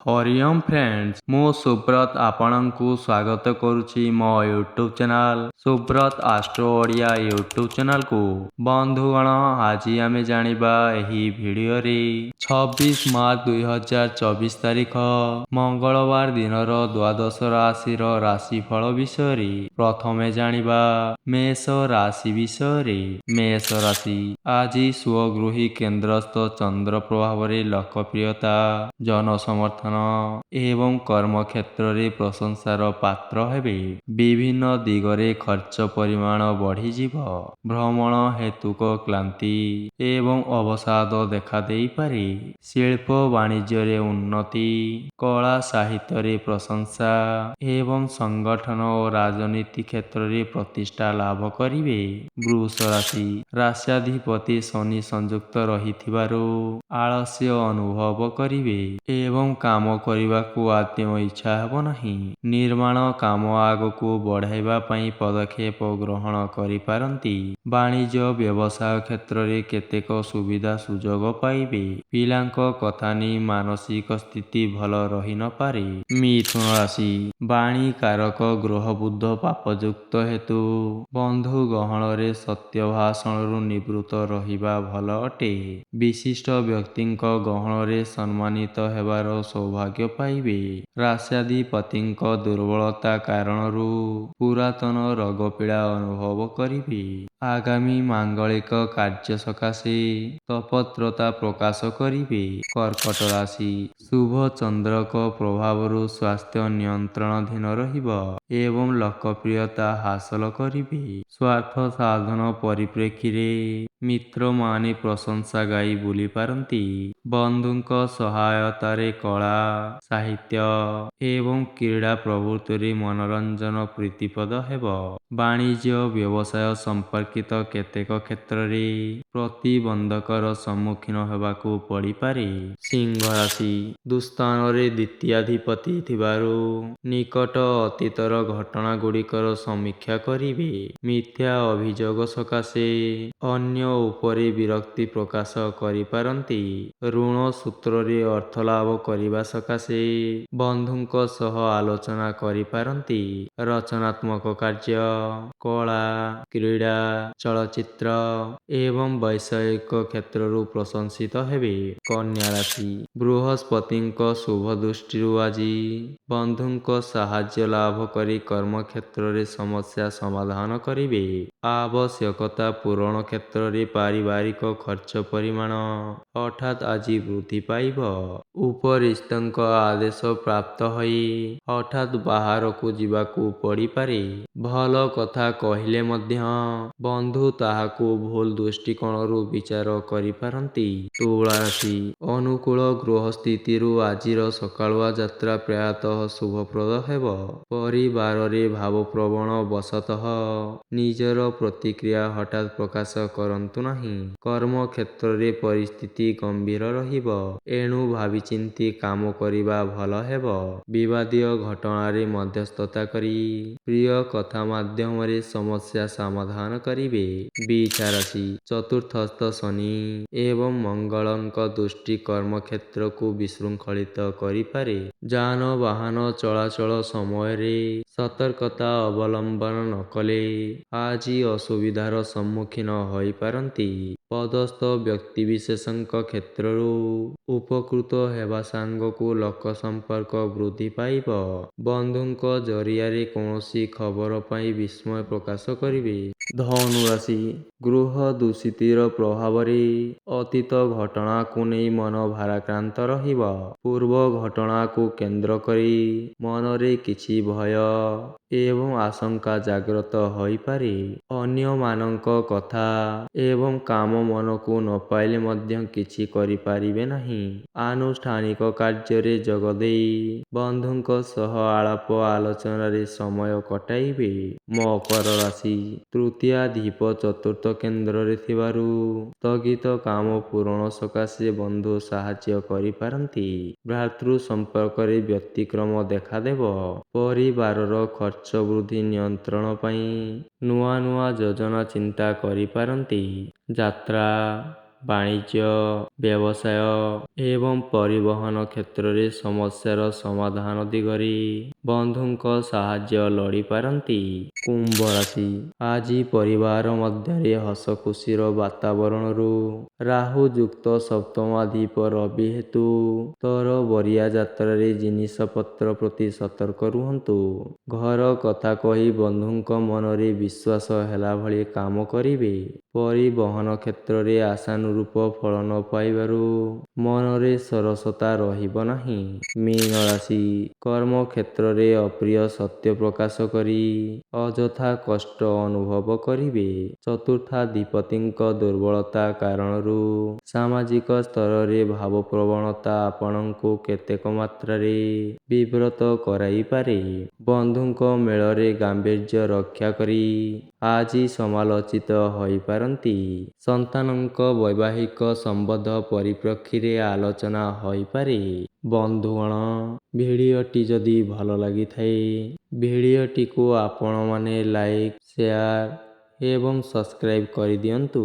Hariom friends मु सुब्रत आपणଙ୍କୁ स्वागत करुछि मो YouTube channel Subrata astro Odia YouTube channel को बंधुगण आज आमे जानिबा एही भिडियो रे 26 मार्च 2024 तारिख मंगलवार दिनर द्वादश राशि राशिफल विषय रे प्रथमे जानिबा मेष राशि विषय रे मेष राशि आज स्वगृही केन्द्रस्थ चंद्र प्रभाव रे लोकप्रियता जन समर्थन एवं कर्म क्षेत्र रे प्रशंसार पात्र हेबे। विभिन्न दिगरे खर्च परिमाण बढ़ी जीव भ्रमण हेतुक क्लांति एवं अवसाद देखा देई पारे। शिल्प वाणिज्य रे उन्नति कला साहित्य रे प्रशंसा एवं संगठन और राजनीति क्षेत्र रे प्रतिष्ठा लाभ करिवे। वृष राशि राष्ट्राधिपति शनि संयुक्त रहिथिबारु आलस्य अनुभव करिवे एवं काम କରିବାକୁ आद्यम इच्छा ହେବ ନାହିଁ। ନିର୍ମାଣ କାମ ଆଗକୁ ବଢ଼ାଇବା ପାଇଁ ପଦକ୍ଷେପ ଗ୍ରହଣ କରିପାରନ୍ତି। ବାଣିଜ୍ୟ ବ୍ୟବସାୟ କ୍ଷେତ୍ରରେ କେତେକ ସୁବିଧା ସୁଯୋଗ ପାଇବେ। ପିଲାଙ୍କ କଥା ନେଇ ମାନସିକ ସ୍ଥିତି ଭଲ ରହିନପାରେ। ମିଥୁନ ରାଶି ବାଣୀ କାରକ ଗ୍ରହ ବୁଧ ପାପଯୁକ୍ତ ହେତୁ ବନ୍ଧୁ ଗହଣରେ ସତ୍ୟ ଭାଷଣରୁ ନିବୃତ୍ତ ରହିବା ଭଲ ଅଟେ। ବିଶିଷ୍ଟ ବ୍ୟକ୍ତିଙ୍କ ଗହଣରେ ସମ୍ମାନିତ ହେବାର ସୌଭାଗ୍ୟ ପାଇବେ। ରାଷ୍ଟ୍ରାଧିପତିଙ୍କ ଦୁର୍ବଳତା କାରଣରୁ ପୁରାତନ ରୋଗ ପୀଡ଼ା ଅନୁଭବ କରିବେ। ଆଗାମୀ ମାଙ୍ଗଳିକ କାର୍ଯ୍ୟ ସକାଶେ ତତ୍ପରତା ପ୍ରକାଶ କରିବେ। କର୍କଟ ରାଶି ଶୁଭ ଚନ୍ଦ୍ରଙ୍କ ପ୍ରଭାବରୁ ସ୍ୱାସ୍ଥ୍ୟ ନିୟନ୍ତ୍ରଣାଧୀନ ରହିବ ଏବଂ ଲୋକପ୍ରିୟତା ହାସଲ କରିବେ। ସ୍ୱାର୍ଥ ସାଧନ ପରିପ୍ରେକ୍ଷୀରେ ମିତ୍ରମାନେ ପ୍ରଶଂସା ଗାଇ ବୁଲି ପାରନ୍ତି। ବନ୍ଧୁଙ୍କ ସହାୟତାରେ କଳା ସାହିତ୍ୟ ଏବଂ କ୍ରୀଡ଼ା ପ୍ରଭୃତିରେ ମନୋରଞ୍ଜନ ପ୍ରୀତିପ୍ରଦ ହେବ। ବାଣିଜ୍ୟ ବ୍ୟବସାୟ ସମ୍ପର୍କିତ କେତେକ କ୍ଷେତ୍ରରେ ପ୍ରତିବନ୍ଧକର ସମ୍ମୁଖୀନ ହେବାକୁ ପଡ଼ିପାରେ। ସିଂହ ରାଶି ଦୁସ୍ଥାନରେ ଦ୍ୱିତୀୟାଧିପତି ଥିବାରୁ ନିକଟ ଅତୀତର ଘଟଣାଗୁଡ଼ିକର ସମୀକ୍ଷା କରିବେ। ମିଥ୍ୟା ଅଭିଯୋଗ ସକାଶେ ଅନ୍ୟ ଉପରେ ବିରକ୍ତି ପ୍ରକାଶ କରିପାରନ୍ତି। ଋଣ ସୂତ୍ରରେ ଅର୍ଥ ଲାଭ କରିବା ସକାଶେ ବନ୍ଧୁଙ୍କ ସହ ଆଲୋଚନା କରିପାରନ୍ତି। ରଚନାତ୍ମକ କାର୍ଯ୍ୟ କଳା କ୍ରୀଡ଼ା ଚଳଚ୍ଚିତ୍ର ଏବଂ ବୈଷୟିକ କ୍ଷେତ୍ରରୁ ପ୍ରଶଂସିତ ହେବେ। କନ୍ୟା ରାଶି ବୃହସ୍ପତିଙ୍କ ଶୁଭ ଦୃଷ୍ଟିରୁ ଆଜି ବନ୍ଧୁଙ୍କ ସାହାଯ୍ୟ ଲାଭ କରି କର୍ମକ୍ଷେତ୍ରରେ ସମସ୍ୟା ସମାଧାନ କରିବେ। ଆବଶ୍ୟକତା ପୂରଣ କ୍ଷେତ୍ରରେ ପାରିବାରିକ ଖର୍ଚ୍ଚ ପରିମାଣ ହଠାତ୍ ଆଜି ବୃଦ୍ଧି ପାଇବ। ଉପରିସ୍ଥଙ୍କ ଆଦେଶ ପ୍ରାପ୍ତ ହୋଇ ହଠାତ୍ ବାହାରକୁ ଯିବାକୁ ପଡ଼ିପାରେ। ଭଲ କଥା କହିଲେ ମଧ୍ୟ ବନ୍ଧୁ ତାହାକୁ ଭୁଲ ଦୃଷ୍ଟିକୋଣରୁ ବିଚାର କରିପାରନ୍ତି। ତୁଳା ରାଶି ଅନୁକୂଳ ଗୃହସ୍ଥିତିରୁ ଆଜିର ସକାଳୁଆ ଯାତ୍ରା ପ୍ରାୟତଃ ଶୁଭପ୍ରଦ ହେବ। ପରିବାରରେ ଭାବପ୍ରବଣ ବଶତଃ ନିଜର ପ୍ରତିକ୍ରିୟା ହଠାତ୍ ପ୍ରକାଶ କରନ୍ତୁ ନାହିଁ। କର୍ମକ୍ଷେତ୍ରରେ ପରିସ୍ଥିତି ଗମ୍ଭୀର ରହିବ ଏଣୁ ଭାବିଚିନ୍ତି କାମ କରିବା ଭଲ ହେବ। ବିବାଦୀୟ ଘଟଣାରେ ମଧ୍ୟସ୍ଥତା କରି ପ୍ରିୟ କଥା ମାଧ୍ୟମରେ ସମସ୍ୟା ସମାଧାନ କରିବେ। ବିଛା ରାଶି ଚତୁର୍ଥସ୍ଥ ଶନି ଏବଂ ମଙ୍ଗଳଙ୍କ ଦୃଷ୍ଟି କର୍ମକ୍ଷେତ୍ରକୁ ବିଶୃଙ୍ଖଳିତ କରିପାରେ। ଯାନବାହନ ଚଳାଚଳ ସମୟରେ ସତର୍କତା ଅବଲମ୍ବନ ନକଲେ ଆଜି ଅସୁବିଧାର ସମ୍ମୁଖୀନ ହୋଇପାରନ୍ତି। ପଦସ୍ଥ ବ୍ୟକ୍ତିବିଶେଷଙ୍କ କ୍ଷେତ୍ରରୁ ଉପକୃତ ହେବା ସାଙ୍ଗକୁ ଲୋକ ସମ୍ପର୍କ ବୃଦ୍ଧି ପାଇବ। ବନ୍ଧୁଙ୍କ ଜରିଆରେ କୌଣସି ଖବର ପାଇ ବିସ୍ମୟ ପ୍ରକାଶ କରିବେ। ଧନୁ ରାଶି ଗୃହ ଦୁଃସ୍ଥିତିର ପ୍ରଭାବରେ ଅତୀତ ଘଟଣାକୁ ନେଇ ମନ ଭାରାକ୍ରାନ୍ତ ରହିବ। ପୂର୍ବ ଘଟଣାକୁ କେନ୍ଦ୍ର କରି ମନରେ କିଛି ଭୟ ଏବଂ ଆଶଙ୍କା ଜାଗ୍ରତ ହୋଇପାରେ। ଅନ୍ୟମାନଙ୍କ କଥା ଏବଂ କାମ ମନକୁ ନ ପାଇଲେ ମଧ୍ୟ କିଛି କରିପାରିବେ ନାହିଁ। ଆନୁଷ୍ଠାନିକ କାର୍ଯ୍ୟରେ ଯୋଗଦେଇ ବନ୍ଧୁଙ୍କ ସହ ଆଳାପ ଆଲୋଚନାରେ ସମୟ କଟାଇବେ। ମକର ରାଶି ତୃତୀୟାଧିପ ଚତୁର୍ଥ କେନ୍ଦ୍ରରେ ଥିବାରୁ ସ୍ଥଗିତ କାମ ପୂରଣ ସକାଶେ ବନ୍ଧୁ ସାହାଯ୍ୟ କରିପାରନ୍ତି। ଭ୍ରାତୃ ସମ୍ପର୍କରେ ବ୍ୟତିକ୍ରମ ଦେଖାଦେବ। ପରିବାରର ଖର୍ଚ୍ଚ ବୃଦ୍ଧି ନିୟନ୍ତ୍ରଣ ପାଇଁ ନୂଆ ନୂଆ ଯୋଜନା ଚିନ୍ତା କରିପାରନ୍ତି। ଯାତ୍ରା ବାଣିଜ୍ୟ, ବ୍ୟବସାୟ ଏବଂ ପରିବହନ କ୍ଷେତ୍ରରେ ସମସ୍ୟାର ସମାଧାନ ଦିଗରେ ବନ୍ଧୁଙ୍କ ସାହାଯ୍ୟ ଲୋଡ଼ିପାରନ୍ତି। କୁମ୍ଭ ରାଶି, ଆଜି ପରିବାର ମଧ୍ୟରେ ହସ ଖୁସିର ବାତାବରଣରୁ ରାହୁ ଯୁକ୍ତ ସପ୍ତମାଧିପ ରବି ହେତୁ ତରବରିଆ ଯାତ୍ରାରେ ଜିନିଷପତ୍ର ପ୍ରତି ସତର୍କ ରୁହନ୍ତୁ। ଘର କଥା କହି ବନ୍ଧୁଙ୍କ ମନରେ ବିଶ୍ୱାସ ହେଲା ଭଳି କାମ କରିବେ। ପରିବହନ କ୍ଷେତ୍ରରେ ଆଶାନୁରୂପ ଫଳ ନ ପାଇବାରୁ ମନରେ ସରସତା ରହିବ ନାହିଁ। ମୀନ ରାଶି, କର୍ମକ୍ଷେତ୍ରରେ ଅପ୍ରିୟ ସତ୍ୟ ପ୍ରକାଶ କରି ଅଯଥା କଷ୍ଟ ଅନୁଭବ କରିବେ। ଚତୁର୍ଥାଧିପତିଙ୍କ ଦୁର୍ବଳତା କାରଣରୁ ସାମାଜିକ ସ୍ତରରେ ଭାବପ୍ରବଣତା ଆପଣଙ୍କୁ କେତେକ ମାତ୍ରାରେ ବିବ୍ରତ କରାଇପାରେ। ବନ୍ଧୁଙ୍କ ମେଳରେ ଗାମ୍ଭୀର୍ଯ୍ୟ ରକ୍ଷା କରି ଆଜି ସମାଲୋଚିତ ହୋଇପାରନ୍ତି। ସନ୍ତାନଙ୍କ ବୈବାହିକ ସମ୍ବନ୍ଧ ପରିପ୍ରେକ୍ଷୀରେ ଆଲୋଚନା ହୋଇପାରେ। ବନ୍ଧୁଗଣ, ଭିଡ଼ିଓଟି ଯଦି ଭଲ ଲାଗିଥାଏ, ଭିଡ଼ିଓଟିକୁ ଆପଣମାନେ ଲାଇକ୍, ସେୟାର ଏବଂ ସବସ୍କ୍ରାଇବ୍ କରିଦିଅନ୍ତୁ।